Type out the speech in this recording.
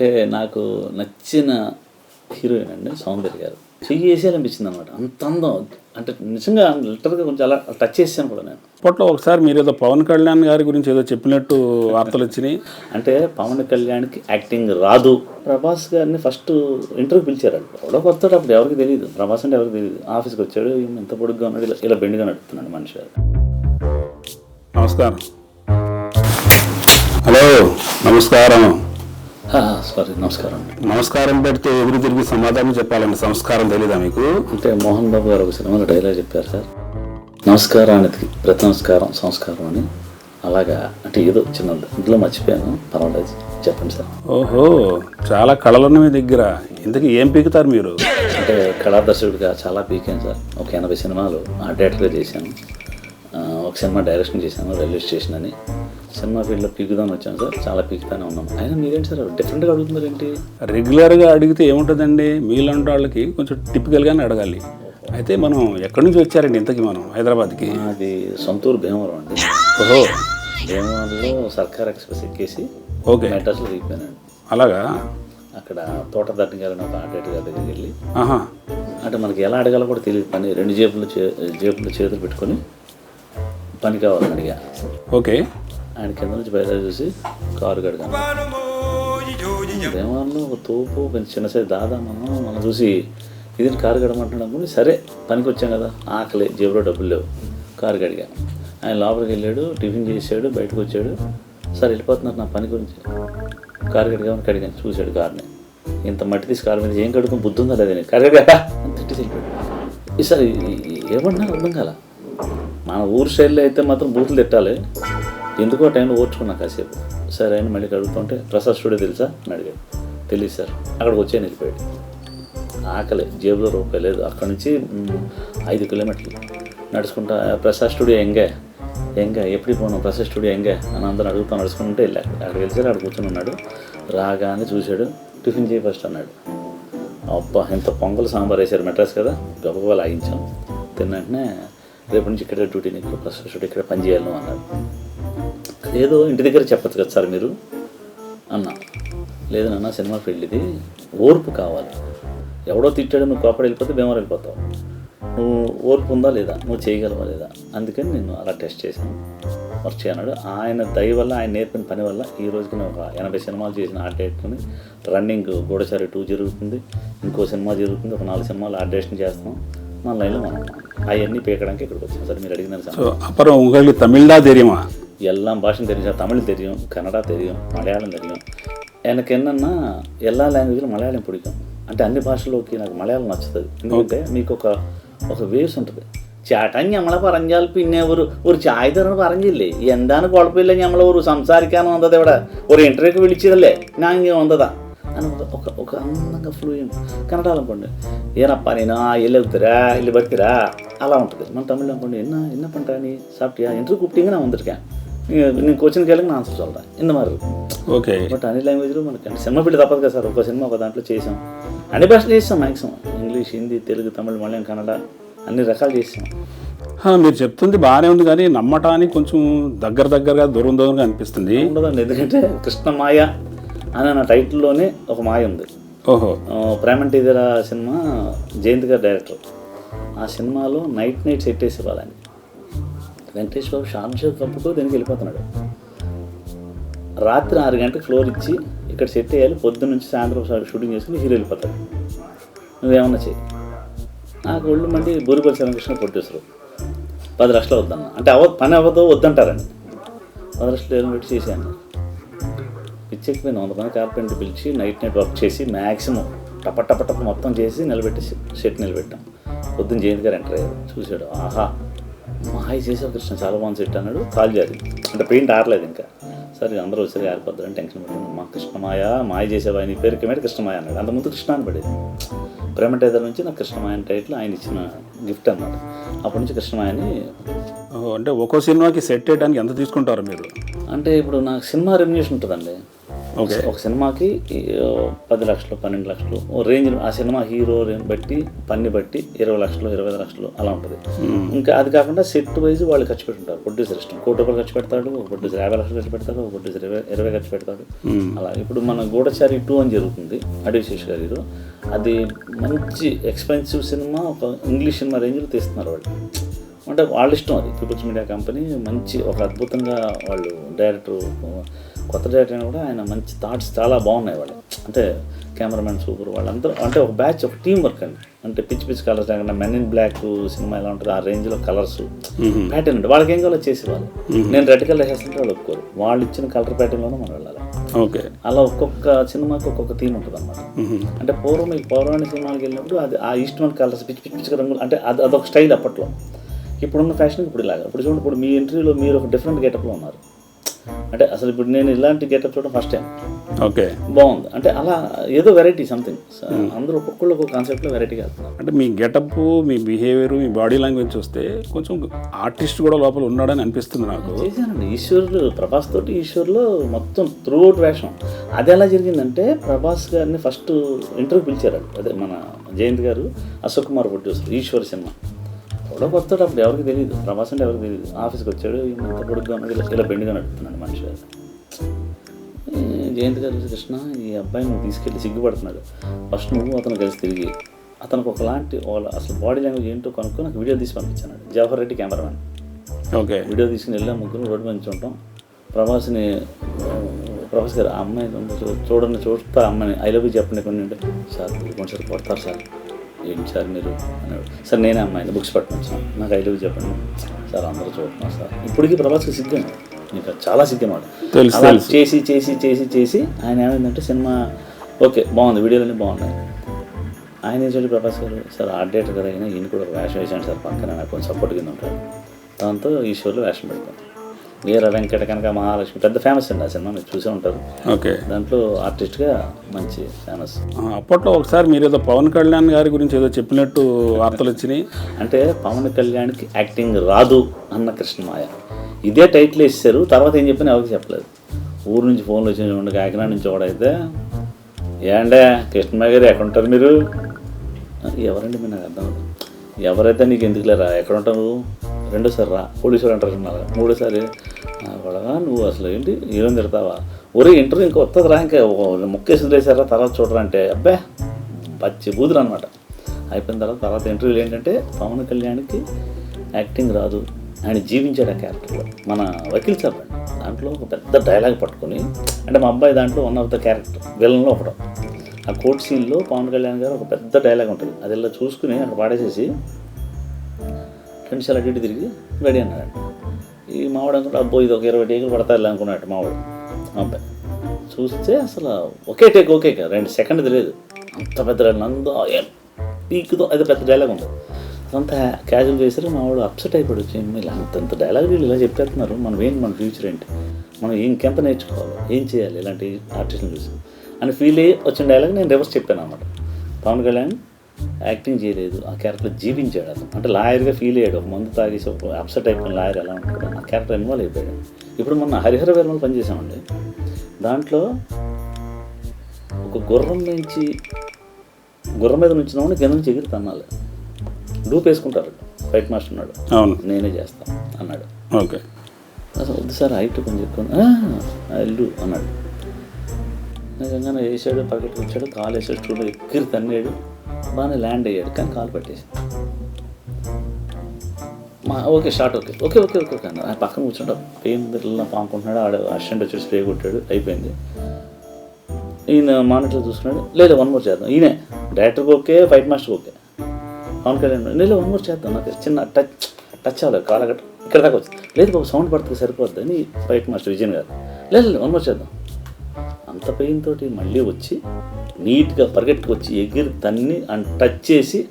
అంటే నాకు నచ్చిన హీరోయిన్ అండి సౌందర్య గారు. చెయ్యేసేయాలనిపించింది అనమాట. అంత అందం అంటే నిజంగా లిటరల్గా కొంచెం అలా టచ్ చేసాను కూడా నేను. అప్పట్లో ఒకసారి మీరు ఏదో పవన్ కళ్యాణ్ గారి గురించి ఏదో చెప్పినట్టు వార్తలు వచ్చినాయి. అంటే పవన్ కళ్యాణ్కి యాక్టింగ్ రాదు. ప్రభాస్ గారిని ఫస్ట్ ఇంటర్వ్యూ పిలిచారు. ఎవడో కొత్తాడు, అప్పుడు ఎవరికి తెలియదు. ప్రభాస్ అంటే ఎవరికి తెలియదు. ఆఫీస్కి వచ్చాడు, ఇంత పొడుగ్గా ఉన్నాడు, ఇలా బెండ్గా నడుపుతున్నాడు మనిషి. నమస్కారం. హలో, నమస్కారం. సారీ, నమస్కారం అండి. నమస్కారం పెడితే ఎదురు తిరిగి సమాధానం చెప్పాలండి. సంస్కారం తెలీదా మీకు? అంటే మోహన్ బాబు గారు ఒక సినిమాలో డైలాగ్ చెప్పారు సార్, నమస్కారానికి ప్రతి నమస్కారం సంస్కారం అని. అలాగా అంటే ఏదో చిన్నది ఇంట్లో మర్చిపోయాను, పర్వాలేదు చెప్పండి సార్. ఓహో, చాలా కళలున్న మీ దగ్గర. ఇంతకీ ఏం పీకుతారు మీరు? అంటే కళాదర్శకుడిగా చాలా పీకాను సార్. ఒక 80 సినిమాలు డైరెక్టర్గా చేశాను. ఒక సినిమా డైరెక్షన్ చేశాను, రైల్వే స్టేషన్ అని. సినిమా ఫీల్డ్లో పీకుదామని వచ్చాను సార్. చాలా పీకుతానే ఉన్నాం. అయినా మీరేంటి సార్ డిఫరెంట్గా అడుగుతున్నారు ఏంటి? రెగ్యులర్గా అడిగితే ఏముంటుందండి, మీలాంటి వాళ్ళకి కొంచెం టిపికల్గానే అడగాలి. అయితే మనం ఎక్కడి నుంచి వచ్చారండి ఇంతకీ? మనం హైదరాబాద్కి. అది సొంతూరు భీమవరం అండి. ఓహో, భీమవరంలో సర్కార్ ఎక్స్ప్రెస్ ఎక్కేసి ఓకే, మెడ్రాస్లో దిగిపోయానండి. అలాగా? అక్కడ తోట దగ్గర ఒక ఆర్డేటర్ గారి దగ్గరికి వెళ్ళి, ఆహా, అంటే మనకి ఎలా అడగాలో కూడా తెలియదు. పని 2 జేబులు చేతులు పెట్టుకొని పని కావాలని అడిగా. ఓకే. ఆయన కింద నుంచి బయట చూసి కారు కడగాను. భీమవరంలో ఒక తోపు కొంచెం చిన్న సైజు దాదా మనం చూసి ఇది కారు కడమంటున్నాడు అనుకుని, సరే పనికి వచ్చాం కదా, ఆకలి, జేబులో డబ్బులు లేవు, కారు కడిగాను. ఆయన లోపలికి వెళ్ళాడు, టిఫిన్ చేసాడు, బయటకు వచ్చాడు. సార్ వెళ్ళిపోతున్నారు నా పని గురించి, కారు కడిగామని కడిగాను. చూశాడు కారుని, ఇంత మట్టి తీసి కారు మీద ఏం కడుకుని బుద్ధి ఉందా లేదని కారు కడిగా అని తిట్టి వెళ్ళిపోయాడు. ఈసారి ఏమన్నా అర్థం కాల. మన ఊరు స్టైల్లో అయితే మాత్రం బూతులు తిట్టాలి. ఎందుకో టైంలో ఓర్చుకున్నా కాసేపు. సరే అని మళ్ళీ అడుగుతుంటే, ప్రసాద్ స్టూడియో తెలుసా అని అడిగాడు. తెలియదు సార్. అక్కడికి వచ్చాను, వెళ్ళిపోయాడు. ఆకలి, జేబులో రూపాయి లేదు. అక్కడి నుంచి 5 కిలోమీటర్లు నడుచుకుంటా, ప్రసాద్ స్టూడియో ఎంగే ఎప్పుడు పోను, ప్రసాద్ స్టూడియో ఎంగే అని అందరూ అడుగుతూ నడుచుకుంటే వెళ్ళాడు. అక్కడికి వెళ్తే అక్కడ కూర్చొని ఉన్నాడు. రాగానే చూశాడు, టిఫిన్ చేయి ఫస్ట్ అన్నాడు. అబ్బా, ఇంత పొంగల్ సాంబార్ వేసారు, మెడ్రాస్ కదా, గబగబా లాగించాం. తిన్న వెంటనే, రేపు నుంచి ఇక్కడే డ్యూటీ, నీకు ప్రసాద్ స్టూడియో ఇక్కడ పని చేయాలి అన్నాడు. ఏదో ఇంటి దగ్గర చెప్పచ్చు కదా సార్ మీరు అన్నా. లేదు నాన్న, సినిమా ఫీల్డ్ ఇది, ఓర్పు కావాలి. ఎవడో తిట్టాడు, నువ్వు కోపడి వెళ్ళిపోతే భీమవరం వెళ్ళిపోతావు. నువ్వు ఓర్పు ఉందా లేదా, నువ్వు చేయగలవా లేదా, అందుకని నేను అలా టెస్ట్ చేశాను, వర్క్ చేయన్నాడు. ఆయన దయ వల్ల, ఆయన నేర్పిన పని వల్ల ఈ రోజుకి నేను ఒక 80 సినిమాలు చేసిన ఆర్ట్ డైరెక్టర్ని. రన్నింగ్ గూఢచారి 2 జరుగుతుంది, ఇంకో సినిమా జరుగుతుంది, ఒక 4 సినిమాలు ఆర్ట్ డైరెక్షన్ చేస్తాం. మన లైన్లో మనం అవన్నీ పీకడానికి ఇక్కడికి వచ్చాం సార్. మీరు అడిగినారు సార్. అప్పుడు உங்களுக்கு தமிழ்னா தெரியுமா? எல்லாம் பாஷையும் தெரியும் சார். தமிழ் தெரியும், கன்னடா தெரியும், மலையாளம் தெரியும். எனக்கு என்னென்னா எல்லா లాంగ్వేజ్లో మలయాళం పిడికం. అంటే అన్ని భాషల్లోకి నాకు మలయాళం నచ్చుతుంది. ఎందుకంటే మీకు ఒక వేవ్స్ ఉంటుంది. ചേട്ടൻ ഞമ്മളെ പറഞ്ഞാൽ പിന്നെ ഒരു ചായ തരണം പറഞ്ഞില്ലേ, എന്താണ് കുഴപ്പമില്ല, ഞമ്മൾ ഒരു സംസാരിക്കാൻ വന്നത് ഇവിടെ, ഒരു ఇంటర్వ్యూకి విളിచదല്ലേ, నా ఇంకే వందదా అని ఒక అందంగా ఫ్లూయెంట్ కన్నడ అనుకోండి, ఏనప్పా నేను ఎల్లు వెళ్తురా, ఇల్లు బతికిరా, అలా ఉంటుంది. మన తమిళ్ అనుకోండి, என்ன பண்ணுறா நீ சாப்பிட்டியா, இன்டர்வியூ கூப்பிட்டீங்க நான் வந்திருக்கேன், నేను కోచింగ్ కేళ్ళకి నా ఆన్సర్ చల్దా ఇంత మరి. ఓకే. బట్ అన్ని లాంగ్వేజ్లో మనకి సినిమా ఫీల్డ్ తప్పదు కదా సార్. ఒక సినిమా ఒక దాంట్లో చేసాం, అన్ని భాషలు చేసాం మ్యాక్సిమం. ఇంగ్లీష్, హిందీ, తెలుగు, తమిళ్, మలయాళం, కన్నడ అన్ని రకాలు చేసాం. మీరు చెప్తుంది బాగానే ఉంది, కానీ నమ్మటానికి కొంచెం దగ్గరగా దూరంగా అనిపిస్తుంది. ఉండదండి, ఎందుకంటే కృష్ణమాయ అనే నా టైటిల్లోనే ఒక మాయ ఉంది. ఓహో. ప్రేమంటే ఇదిరా సినిమా, జయంత్ గారు డైరెక్టర్. ఆ సినిమాలో నైట్ సెట్ వేసి ఇవ్వాలని వెంకటేష్ బాబు షార్ట్ షో కప్పుకో దీనికి వెళ్ళిపోతున్నాడు. రాత్రి 6 గంటలకు ఫ్లోర్ ఇచ్చి ఇక్కడ సెట్ వేయాలి, పొద్దున్న నుంచి సాయంత్రం షూటింగ్ చేసుకుని హీరో వెళ్ళిపోతాడు. నువ్వేమన్నా చెయ్యి. నాకు ఒళ్ళు మంది బూరిపల్లి శ్రీకృష్ణ ప్రొడ్యూసరు 10 లక్షలు వద్దన్న అంటే పని అవ్వదో వద్దంటారండి. 10 లక్షలు ఏదో పెట్టి చేశాను. పిచ్చెక్కిపోయిన 100 మంది కార్పెంటర్ పిలిచి నైట్ వర్క్ చేసి మ్యాక్సిమం టప మొత్తం చేసి నిలబెట్టేసి సెట్ నిలబెట్టాం. పొద్దున్న జయంత్ గారు ఎంటర్ అయ్యారు, చూశాడు, ఆహా మాయ చేసావు కృష్ణ, చాలా బాగుంది సెట్ అన్నాడు. కాల్ చేయాలి అంటే పెయింట్ ఆరలేదు ఇంకా. సరే అందరూ వచ్చారు, ఆరిపోద్దని టెన్షన్ పడుతుంది. మా మాయ చేసేవా, నీ పేరు కిమేటి కృష్ణమాయ అన్నాడు. అంతకుముందు కృష్ణ అని పడేది. ప్రేమటేదర్ నుంచి నాకు కృష్ణమాయ అని టైటిల్ ఆయన ఇచ్చిన గిఫ్ట్ అన్నమాట. అప్పటి నుంచి కృష్ణమాయని. అంటే ఒక్కో సినిమాకి సెట్ చేయడానికి ఎంత తీసుకుంటారు మీరు? అంటే ఇప్పుడు నాకు సినిమా రెమ్యునేషన్ ఉంటుందండి. ఓకే. ఒక సినిమాకి 10 లక్షలు 12 లక్షలు రేంజ్, ఆ సినిమా హీరో బట్టి పని బట్టి 20 లక్షలు 25 లక్షలు అలా ఉంటుంది. ఇంకా అది కాకుండా సెట్ వైజ్ వాళ్ళు ఖర్చు పెట్టుంటారు. ప్రొడ్యూసర్ ఇష్టం, ₹1,00,00,000 ఖర్చు పెడతాడు, ఒక ప్రొడ్యూసర్ 50 లక్షలు ఖర్చు పెడతాడు, ఒక ప్రొడ్యూసర్ 20 ఖర్చు పెడతాడు. అలా ఇప్పుడు మన గూఢచారి 2 అని జరుగుతుంది, అడవిశేష్ గారి హీరో. అది మంచి ఎక్స్పెన్సివ్ సినిమా, ఒక ఇంగ్లీష్ సినిమా రేంజ్లో తీస్తున్నారు వాళ్ళు. అంటే వాళ్ళ ఇష్టం, అది పీపుల్స్ మీడియా కంపెనీ మంచి ఒక అద్భుతంగా వాళ్ళు డైరెక్టర్, కొత్త డైరెక్టర్ అయినా కూడా ఆయన మంచి థాట్స్ చాలా బాగున్నాయి వాళ్ళు. అంటే కెమెరామెన్ సూపర్, వాళ్ళందరూ అంటే ఒక బ్యాచ్, ఒక టీం వర్క్ అండి. అంటే పిచ్చి పిచ్చి కలర్స్ లేకుండా మెన్ ఇన్ బ్లాక్ సినిమా ఎలా ఉంటుంది ఆ రేంజ్లో కలర్స్ ప్యాటర్న్ అంటే వాళ్ళకి ఏం కావాలో చేసేవాళ్ళు. నేను రెడ్ కలర్ వేస్తుంటే వాళ్ళు ఒప్పుకోరు, వాళ్ళు ఇచ్చిన కలర్ ప్యాటర్న్లోనే మనం వెళ్ళాలి. ఓకే. అలా ఒక్కొక్క సినిమాకి ఒక్కొక్క థీమ్ ఉంటుంది అన్నమాట. అంటే పూర్వం ఈ పౌరాణిక సినిమాలకు వెళ్ళినప్పుడు అది ఆ ఈస్ట్మన్ కలర్స్ పిచ్చి పిచ్చి రంగులు, అంటే అదొక స్టైల్ అప్పట్లో. ఇప్పుడున్న ఫ్యాషన్ ఇప్పుడు ఇలాగా. ఇప్పుడు చూడండి, ఇప్పుడు మీ ఇంటర్వ్యూలో మీరు ఒక డిఫరెంట్ గెటప్లో ఉన్నారు. అంటే అసలు ఇప్పుడు నేను ఇలాంటి గెటప్ చూడడం ఫస్ట్ టైం. ఓకే, బాగుంది. అంటే అలా ఏదో వెరైటీ సంథింగ్, అందరూ ఒక్కొక్కళ్ళు ఒక్కొక్క కాన్సెప్ట్లో వెరైటీగా వెళ్తున్నారు. అంటే మీ గెటప్, మీ బిహేవియర్, మీ బాడీ లాంగ్వేజ్ చూస్తే కొంచెం ఆర్టిస్ట్ కూడా లోపల ఉన్నాడని అనిపిస్తుంది నాకు. చేశానండి ఈశ్వరుడు, ప్రభాస్ తోటి ఈశ్వర్లో మొత్తం త్రూఅవుట్ వేషం. అది ఎలా జరిగిందంటే, ప్రభాస్ గారిని ఫస్ట్ ఇంటర్వ్యూ పిలిచారు. అదే మన జయంత్ గారు, అశోక్ కుమార్ ప్రొడ్యూసర్, ఈశ్వర్ సినిమా. ఎవడో కొత్తాడు, అప్పుడు ఎవరికి తెలియదు, ప్రభాస్ అంటే ఎవరికి తెలియదు. ఆఫీస్కి వచ్చాడు, ఇంత పొడుగ్గా ఉన్నాడు, ఇలా బెండుగా నడుపుతున్నాడు మనిషి గారు. జయంత్ గారు, కృష్ణ ఈ అబ్బాయి నువ్వు తీసుకెళ్ళి, సిగ్గుపడుతున్నాడు, ఫస్ట్ నువ్వు అతను కలిసి తిరిగి అతనికి ఒకలాంటి అసలు బాడీ లాంగ్వేజ్ ఏంటో కనుక్కొని నాకు వీడియో తీసి పంపించాడు. Jawahar Reddy cameraman. Okay. Video తీసుకుని వెళ్ళాం, ముగ్గురు రోడ్డు మంచి ఉంటాం. ప్రభాస్ గారు ఆ అమ్మాయి చూస్తా అమ్మాయిని ఐ లవ్ యూ చెప్పండి కొన్ని అంటే, సార్ కొంచెం కొడతారు సార్, ఏంటి సార్ మీరు అన్నాడు. సార్ నేనే అమ్మాయిని బుక్స్ పట్టుకొచ్చాను, నాకు ఐ లవ్ యూ చెప్పండి సార్, అందరూ చూస్తున్నారు సార్. ఇప్పటికీ ప్రభాస్కి సిగ్గాను, ఇంకా చాలా సిగ్గనమాట. అలా చేసి చేసి చేసి చేసి ఆయన ఏమైందంటే, సినిమా ఓకే బాగుంది, వీడియోలన్నీ బాగున్నాయి. ఆయన ఏం చెప్పి ప్రభాస్ గారు, సార్ ఆర్ట్ డైరెక్టర్ గారు అయినా ఈయన కూడా ఒక వేషం వేసాను సార్, పక్కన నాకు కొంచెం సపోర్ట్ కింద ఉంటాడు. దాంతో ఈ షోలో వేషం పెడతాను. వీర వెంకట కనుక మహాలక్ష్మి పెద్ద ఫేమస్ అండి ఆ సినిమా, మీరు చూసే ఉంటారు. ఓకే. దాంట్లో ఆర్టిస్ట్గా మంచి ఫేమస్. అప్పట్లో ఒకసారి మీరు ఏదో పవన్ కళ్యాణ్ గారి గురించి ఏదో చెప్పినట్టు వార్తలు వచ్చినాయి. అంటే పవన్ కళ్యాణ్కి యాక్టింగ్ రాదు అన్న కృష్ణమాయ ఇదే టైటిల్ వేసారు. తర్వాత ఏం చెప్పినా ఎవరికి చెప్పలేదు. ఊరు నుంచి ఫోన్లు వచ్చి కాకినాడ నుంచి ఒకడైతే, ఏండే కృష్ణమాయ గారు ఎక్కడ ఉంటారు మీరు? ఎవరండి మీరు? నాకు అర్థం అవుతుంది. ఎవరైతే నీకు ఎందుకు లేరా, ఎక్కడ ఉంటావు? రెండోసారి రా, పోలీసులు అంటారు. మూడోసారి కొడగా నువ్వు అసలు ఏంటి హీరోని తిడతావా? ఒరే ఇంటర్వ్యూ ఇంకా వస్తుంది రా, ఇంకా ముక్కేసి వదిలేసారా, తర్వాత చూడరా అంటే, అబ్బే పచ్చి బూదులు అనమాట. అయిపోయిన తర్వాత ఇంటర్వ్యూలు ఏంటంటే, పవన్ కళ్యాణ్కి యాక్టింగ్ రాదు, ఆయన జీవించాడు ఆ క్యారెక్టర్లో. మన వకీల్ సాబ్ అండి, దాంట్లో ఒక పెద్ద డైలాగ్ పట్టుకొని, అంటే మా అబ్బాయి దాంట్లో వన్ ఆఫ్ ద క్యారెక్టర్ విలన్లో ఒకడు. ఆ కోర్ట్ సీన్లో పవన్ కళ్యాణ్ గారు ఒక పెద్ద డైలాగ్ ఉంటుంది, అది ఇలా చూసుకుని అక్కడ పాడేసేసి 2 నిమిషాలు అటు ఇటు తిరిగి రెడీ అన్నాడండి. ఈ మావాడు అనుకుంటే, అబ్బో ఇది ఒక 20 టేకులు పడతారు అనుకున్నాడు మావాడు. మా అబ్బాయి చూస్తే అసలు ఒకే టేక్, ఓకే 2 సెకండ్ తెలియదు, అంత పెద్ద నందో పీక్తో అది పెద్ద డైలాగ్ ఉంటుంది. అంతా క్యాజువల్ చేశారు. మావాడు అప్సెట్ అయిపోయి, ఇలా అంత డైలాగ్ వీళ్ళు ఇలా చెప్పేస్తున్నారు, మనం ఏంటి, మన ఫ్యూచర్ ఏంటి, మనం ఇంకెంత నేర్చుకోవాలి, ఏం చేయాలి ఇలాంటి ఆర్టిస్ట్ని చూసి అని ఫీల్ అయ్యి వచ్చిన డైలాగ్ నేను రివర్స్ చెప్పాను అనమాట. పవన్ కళ్యాణ్ యాక్టింగ్ చేయలేదు, ఆ క్యారెక్టర్ జీవించాడు అతను. అంటే లాయర్గా ఫీల్ అయ్యాడు, ఒక మందు తాగేసి ఒక అప్సెట్ అయిపోయిన లాయర్ ఎలా ఉంటాడు, ఆ క్యారెక్టర్ ఇన్వాల్వ్ అయిపోయాడు. ఇప్పుడు మొన్న హరిహర వీరమలు పనిచేసామండి. దాంట్లో ఒక గుర్రం మీద నుంచినామని కింద నుంచి ఎగిరి తన్నాలి, డూప్ వేసుకుంటారు. ఫైట్ మాస్టర్ ఉన్నాడు, అవును నేనే చేస్తాను అన్నాడు. ఓకే. అసలు వద్దు సార్ హైట్ కొంచెం చెప్పుకొని ఇల్లు అన్నాడు. నిజంగానే వేసాడు, పక్కకి వచ్చాడు, కాలు వేసాడు, స్టూడియో ఎక్కిరి తన్నాడు, బాగానే ల్యాండ్ అయ్యాడు, కానీ కాలు పట్టేసి okay short okay okay okay okay okay అన్న. పక్కన కూర్చుంటా పెయిన్ ఇలా పాముకుంటున్నాడు, ఆడ అసిస్టెంట్ వచ్చి స్ప్రే కొట్టాడు, అయిపోయింది. ఈయన మానిటర్ చూసుకున్నాడు, లేదు 1 మోర్ చేద్దాం. ఈయనే డైరెక్టర్కి ఓకే, ఫైట్ మాస్టర్కి ఓకే, పవన్ కళ్యాణ్ లేదు 1 మోర్ చేద్దాం, నాకు చిన్న టచ్ అవ్వలేదు, కాలు ఇక్కడ దాకా వచ్చింది. లేదు బాబు సౌండ్ పడితే సరిపోద్ది అని ఫైట్ మాస్టర్ విజయన్ గారు, లేదు 1 మోర్ చేద్దాం. అంత పెయిన్ తోటి మళ్ళీ వచ్చి నీట్గా పరిగెట్టుకు వచ్చి ఎగిరి తన్ని టచ్ చేసి